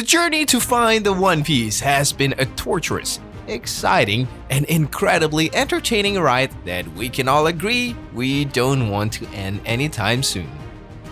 The journey to find the One Piece has been a torturous, exciting, and incredibly entertaining ride that we can all agree we don't want to end anytime soon.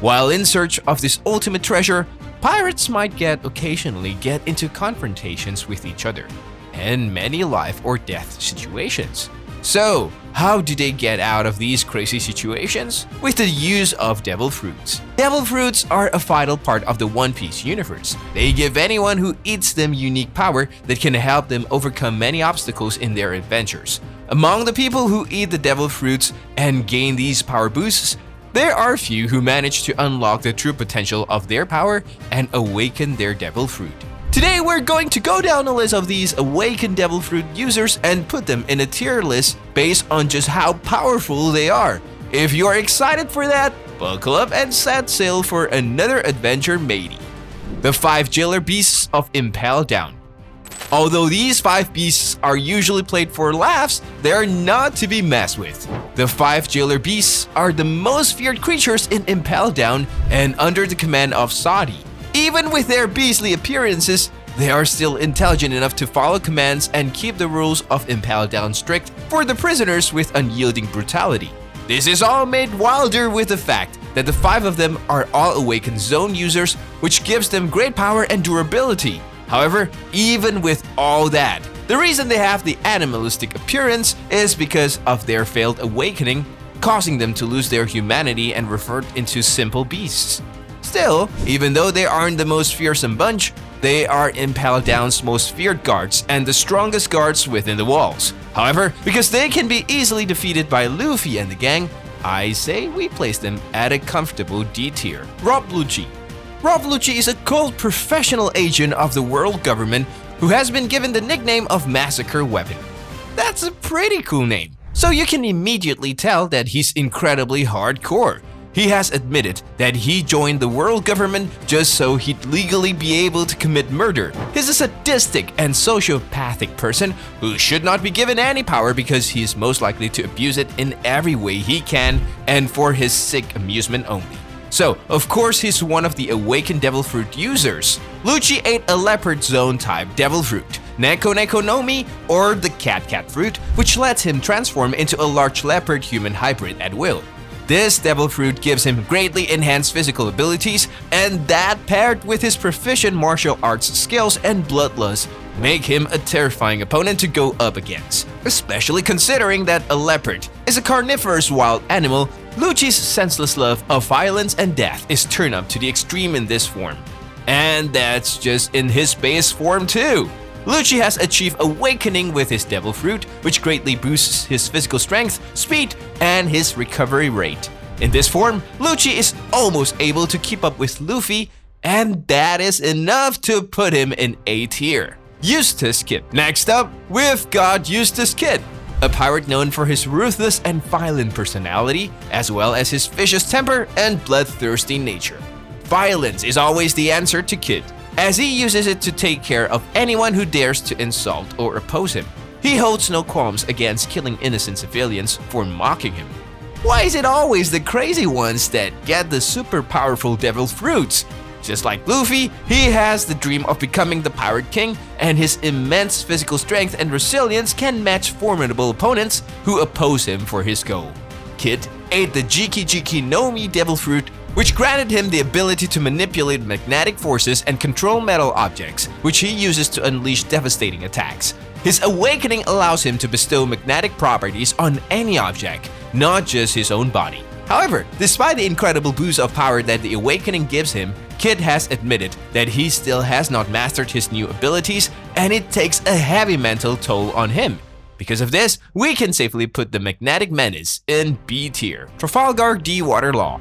While in search of this ultimate treasure, pirates might occasionally get into confrontations with each other, and many life or death situations. So, how do they get out of these crazy situations? With the use of devil fruits. Devil fruits are a vital part of the One Piece universe. They give anyone who eats them unique power that can help them overcome many obstacles in their adventures. Among the people who eat the devil fruits and gain these power boosts, there are few who manage to unlock the true potential of their power and awaken their devil fruit. Today we're going to go down a list of these awakened devil fruit users and put them in a tier list based on just how powerful they are. If you're excited for that, buckle up and set sail for another adventure matey. The 5 Jailer Beasts of Impel Down. Although these 5 beasts are usually played for laughs, they are not to be messed with. The 5 Jailer Beasts are the most feared creatures in Impel Down and under the command of Saudi. Even with their beastly appearances, they are still intelligent enough to follow commands and keep the rules of Impel Down strict for the prisoners with unyielding brutality. This is all made wilder with the fact that the 5 of them are all awakened zone users, which gives them great power and durability. However, even with all that, the reason they have the animalistic appearance is because of their failed awakening, causing them to lose their humanity and revert into simple beasts. Still, even though they aren't the most fearsome bunch, they are Impel Down's most feared guards and the strongest guards within the walls. However, because they can be easily defeated by Luffy and the gang, I say we place them at a comfortable D tier. Rob Lucci. Rob Lucci is a cold professional agent of the world government who has been given the nickname of Massacre Weapon. That's a pretty cool name, so you can immediately tell that he's incredibly hardcore. He has admitted that he joined the world government just so he'd legally be able to commit murder. He's a sadistic and sociopathic person who should not be given any power because he is most likely to abuse it in every way he can and for his sick amusement only. So, of course, he's one of the awakened devil fruit users. Lucci ate a leopard zone type devil fruit, Neko Neko no Mi, or the cat fruit, which lets him transform into a large leopard human hybrid at will. This devil fruit gives him greatly enhanced physical abilities, and that paired with his proficient martial arts skills and bloodlust make him a terrifying opponent to go up against. Especially considering that a leopard is a carnivorous wild animal, Lucci's senseless love of violence and death is turned up to the extreme in this form. And that's just in his base form too. Lucci has achieved awakening with his devil fruit, which greatly boosts his physical strength, speed, and his recovery rate. In this form, Lucci is almost able to keep up with Luffy, and that is enough to put him in A tier. Eustass Kid. Next up, we've got Eustass Kid, a pirate known for his ruthless and violent personality, as well as his vicious temper and bloodthirsty nature. Violence is always the answer to Kid, as he uses it to take care of anyone who dares to insult or oppose him. He holds no qualms against killing innocent civilians for mocking him. Why is it always the crazy ones that get the super powerful devil fruits? Just like Luffy, he has the dream of becoming the Pirate King, and his immense physical strength and resilience can match formidable opponents who oppose him for his goal. Kid ate the Jiki Jiki no Mi devil fruit, which granted him the ability to manipulate magnetic forces and control metal objects, which he uses to unleash devastating attacks. His awakening allows him to bestow magnetic properties on any object, not just his own body. However, despite the incredible boost of power that the awakening gives him, Kid has admitted that he still has not mastered his new abilities, and it takes a heavy mental toll on him. Because of this, we can safely put the Magnetic Menace in B tier. Trafalgar D. Waterlaw.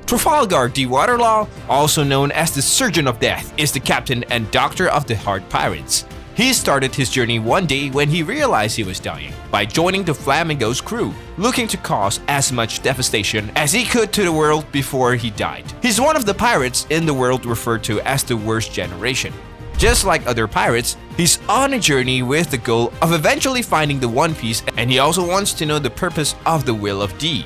Trafalgar D. Waterlaw, also known as the Surgeon of Death, is the captain and doctor of the Hard Pirates. He started his journey one day when he realized he was dying, by joining the Flamingo's crew, looking to cause as much devastation as he could to the world before he died. He's one of the pirates in the world referred to as the Worst Generation. Just like other pirates, he's on a journey with the goal of eventually finding the One Piece, and he also wants to know the purpose of the Will of D.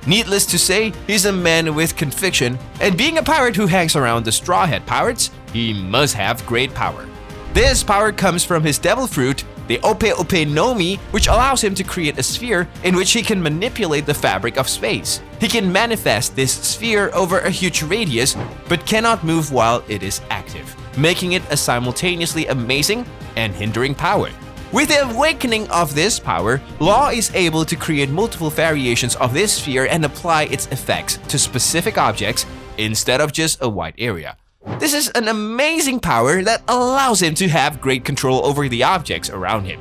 Needless to say, he's a man with conviction, and being a pirate who hangs around the Straw Hat Pirates, he must have great power. This power comes from his devil fruit, the Ope Ope no Mi, which allows him to create a sphere in which he can manipulate the fabric of space. He can manifest this sphere over a huge radius, but cannot move while it is active, making it a simultaneously amazing and hindering power. With the awakening of this power, Law is able to create multiple variations of this sphere and apply its effects to specific objects instead of just a wide area. This is an amazing power that allows him to have great control over the objects around him.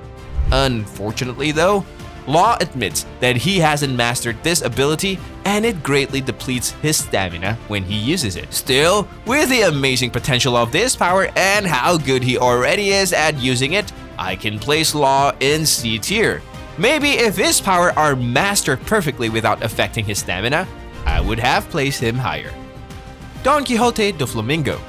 Unfortunately though, Law admits that he hasn't mastered this ability and it greatly depletes his stamina when he uses it. Still, with the amazing potential of this power and how good he already is at using it, I can place Law in C tier. Maybe if his power are mastered perfectly without affecting his stamina, I would have placed him higher. Don Quixote do Flamingo.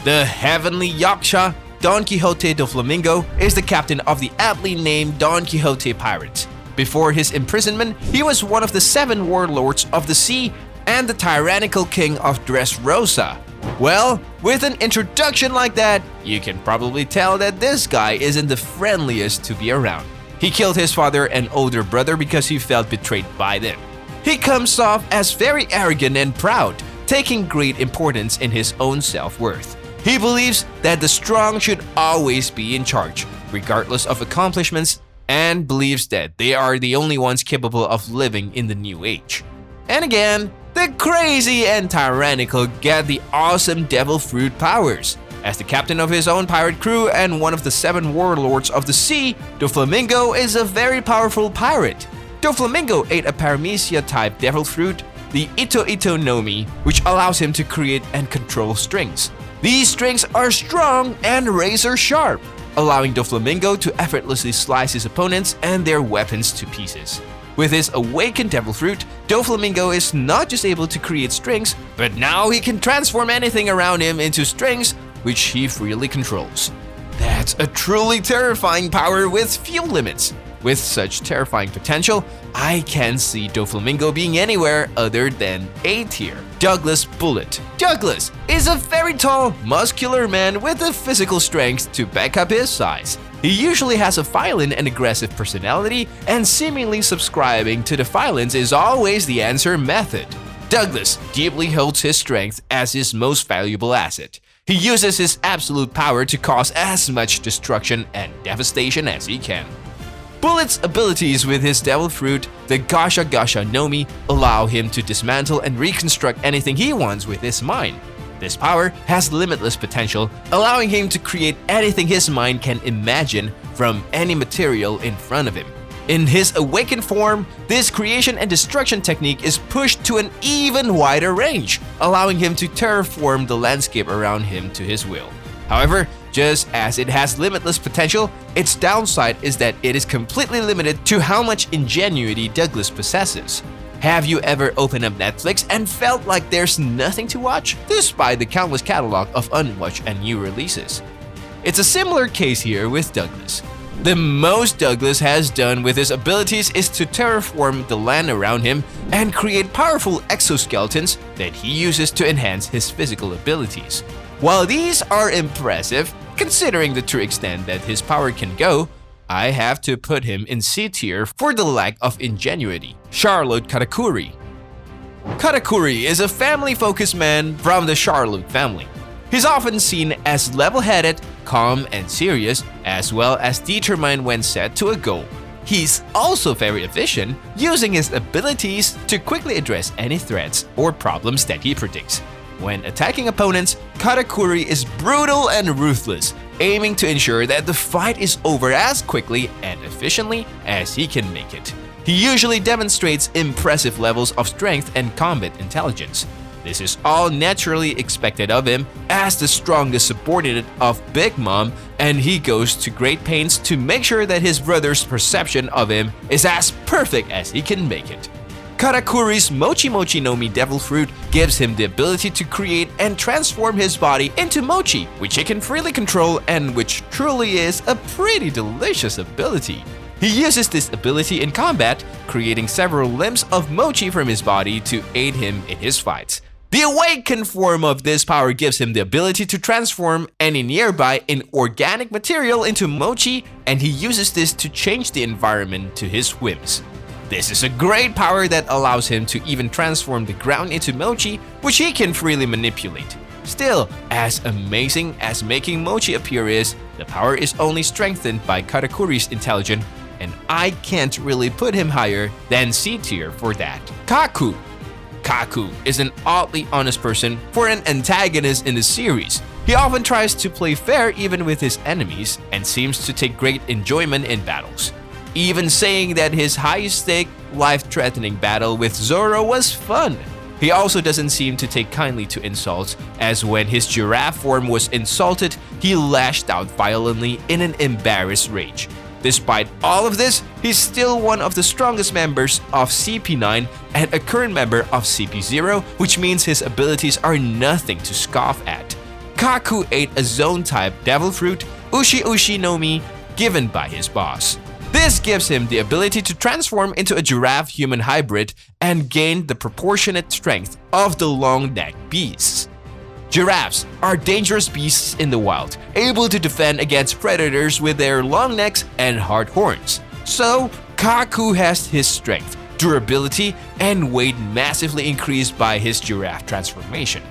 The heavenly Yaksha, Don Quixote do Flamingo, is the captain of the aptly named Don Quixote Pirates. Before his imprisonment, he was one of the 7 warlords of the sea and the tyrannical king of Dressrosa. Well, with an introduction like that, you can probably tell that this guy isn't the friendliest to be around. He killed his father and older brother because he felt betrayed by them. He comes off as very arrogant and proud, taking great importance in his own self-worth. He believes that the strong should always be in charge, regardless of accomplishments, and believes that they are the only ones capable of living in the new age. And again, the crazy and tyrannical get the awesome devil fruit powers. As the captain of his own pirate crew and one of the 7 warlords of the sea, Doflamingo is a very powerful pirate. Doflamingo ate a Paramecia-type devil fruit, the Ito Ito no Mi, which allows him to create and control strings. These strings are strong and razor sharp, allowing Doflamingo to effortlessly slice his opponents and their weapons to pieces. With his awakened devil fruit, Doflamingo is not just able to create strings, but now he can transform anything around him into strings, which he freely controls. That's a truly terrifying power with few limits. With such terrifying potential, I can see Doflamingo being anywhere other than A tier. Douglas Bullet. Douglas is a very tall, muscular man with the physical strength to back up his size. He usually has a violent and aggressive personality, and seemingly subscribing to the violence is always the answer method. Douglas deeply holds his strength as his most valuable asset. He uses his absolute power to cause as much destruction and devastation as he can. Bullet's abilities with his devil fruit, the Gasha Gasha no Mi, allow him to dismantle and reconstruct anything he wants with his mind. This power has limitless potential, allowing him to create anything his mind can imagine from any material in front of him. In his awakened form, this creation and destruction technique is pushed to an even wider range, allowing him to terraform the landscape around him to his will. However, just as it has limitless potential, its downside is that it is completely limited to how much ingenuity Douglas possesses. Have you ever opened up Netflix and felt like there's nothing to watch, despite the countless catalog of unwatched and new releases? It's a similar case here with Douglas. The most Douglas has done with his abilities is to terraform the land around him and create powerful exoskeletons that he uses to enhance his physical abilities. While these are impressive, considering the true extent that his power can go, I have to put him in C tier for the lack of ingenuity. Charlotte Katakuri. Katakuri is a family-focused man from the Charlotte family. He's often seen as level-headed, calm, and serious, as well as determined when set to a goal. He's also very efficient, using his abilities to quickly address any threats or problems that he predicts. When attacking opponents, Katakuri is brutal and ruthless, aiming to ensure that the fight is over as quickly and efficiently as he can make it. He usually demonstrates impressive levels of strength and combat intelligence. This is all naturally expected of him as the strongest subordinate of Big Mom, and he goes to great pains to make sure that his brother's perception of him is as perfect as he can make it. Katakuri's Mochi Mochi no Mi devil fruit gives him the ability to create and transform his body into mochi, which he can freely control and which truly is a pretty delicious ability. He uses this ability in combat, creating several limbs of mochi from his body to aid him in his fights. The awakened form of this power gives him the ability to transform any nearby inorganic material into mochi, and he uses this to change the environment to his whims. This is a great power that allows him to even transform the ground into mochi, which he can freely manipulate. Still, as amazing as making mochi appear is, the power is only strengthened by Katakuri's intelligence, and I can't really put him higher than C tier for that. Kaku. Kaku is an oddly honest person for an antagonist in the series. He often tries to play fair even with his enemies and seems to take great enjoyment in battles. Even saying that his high-stake, life-threatening battle with Zoro was fun. He also doesn't seem to take kindly to insults, as when his giraffe form was insulted, he lashed out violently in an embarrassed rage. Despite all of this, he's still one of the strongest members of CP9 and a current member of CP0, which means his abilities are nothing to scoff at. Kaku ate a zone-type devil fruit, Ushi Ushi no Mi, given by his boss. This gives him the ability to transform into a giraffe-human hybrid and gain the proportionate strength of the long-necked beasts. Giraffes are dangerous beasts in the wild, able to defend against predators with their long necks and hard horns. So, Kaku has his strength, durability, and weight massively increased by his giraffe transformation.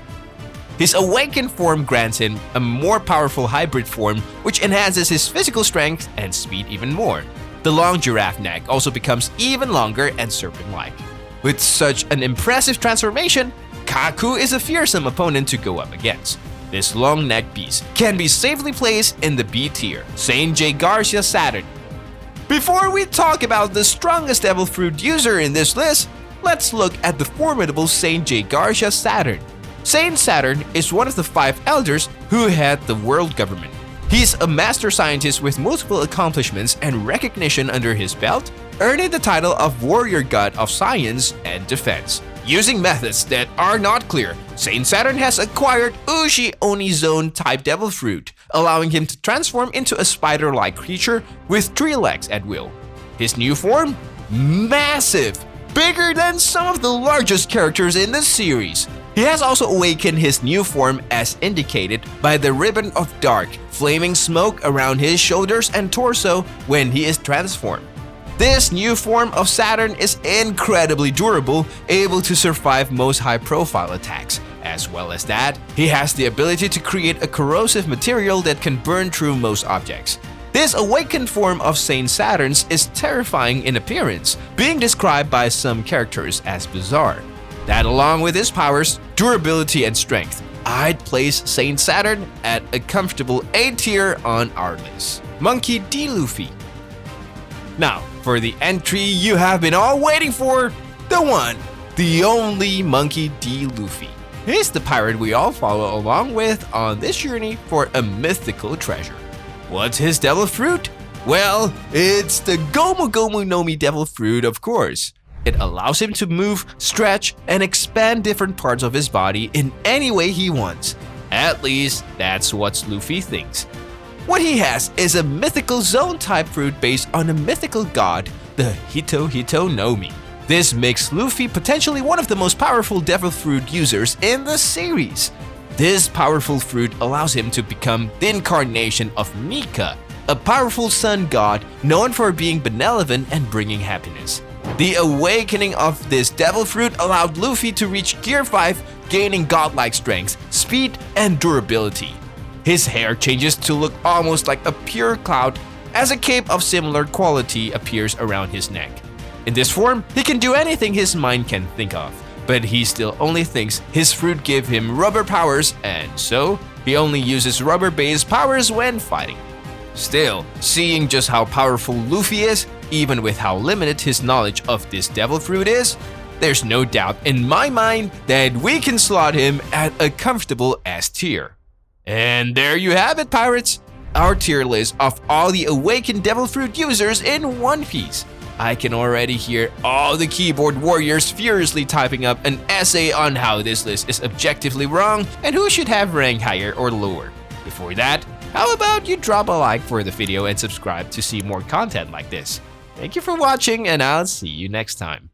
His awakened form grants him a more powerful hybrid form, which enhances his physical strength and speed even more. The long giraffe neck also becomes even longer and serpent-like. With such an impressive transformation, Kaku is a fearsome opponent to go up against. This long-necked beast can be safely placed in the B tier, Saint J. Garcia Saturn. Before we talk about the strongest Devil Fruit user in this list, let's look at the formidable Saint J. Garcia Saturn. Saint Saturn is one of the 5 elders who head the world government. He's a master scientist with multiple accomplishments and recognition under his belt, earning the title of Warrior God of Science and Defense. Using methods that are not clear, Saint Saturn has acquired Ushi Onizone type Devil Fruit, allowing him to transform into a spider-like creature with 3 legs at will. His new form? Massive! Bigger than some of the largest characters in the series. He has also awakened his new form as indicated by the ribbon of dark, flaming smoke around his shoulders and torso when he is transformed. This new form of Saturn is incredibly durable, able to survive most high-profile attacks. As well as that, he has the ability to create a corrosive material that can burn through most objects. This awakened form of Saint Saturn's is terrifying in appearance, being described by some characters as bizarre. That along with his powers, durability and strength, I'd place Saint Saturn at a comfortable A tier on our list. Monkey D. Luffy. Now, for the entry you have been all waiting for, the one, the only Monkey D. Luffy. He's the pirate we all follow along with on this journey for a mythical treasure. What's his devil fruit? Well, it's the Gomu Gomu no Mi devil fruit, of course. It allows him to move, stretch, and expand different parts of his body in any way he wants. At least, that's what Luffy thinks. What he has is a mythical zone-type fruit based on a mythical god, the Hito Hito no Mi. This makes Luffy potentially one of the most powerful devil fruit users in the series. This powerful fruit allows him to become the incarnation of Nika, a powerful sun god known for being benevolent and bringing happiness. The awakening of this devil fruit allowed Luffy to reach Gear 5, gaining godlike strength, speed, and durability. His hair changes to look almost like a pure cloud as a cape of similar quality appears around his neck. In this form, he can do anything his mind can think of, but he still only thinks his fruit give him rubber powers, and so he only uses rubber-based powers when fighting. Still, seeing just how powerful Luffy is, even with how limited his knowledge of this devil fruit is, there's no doubt in my mind that we can slot him at a comfortable S tier. And there you have it, pirates! Our tier list of all the awakened devil fruit users in One Piece. I can already hear all the keyboard warriors furiously typing up an essay on how this list is objectively wrong and who should have ranked higher or lower. Before that, how about you drop a like for the video and subscribe to see more content like this. Thank you for watching, and I'll see you next time.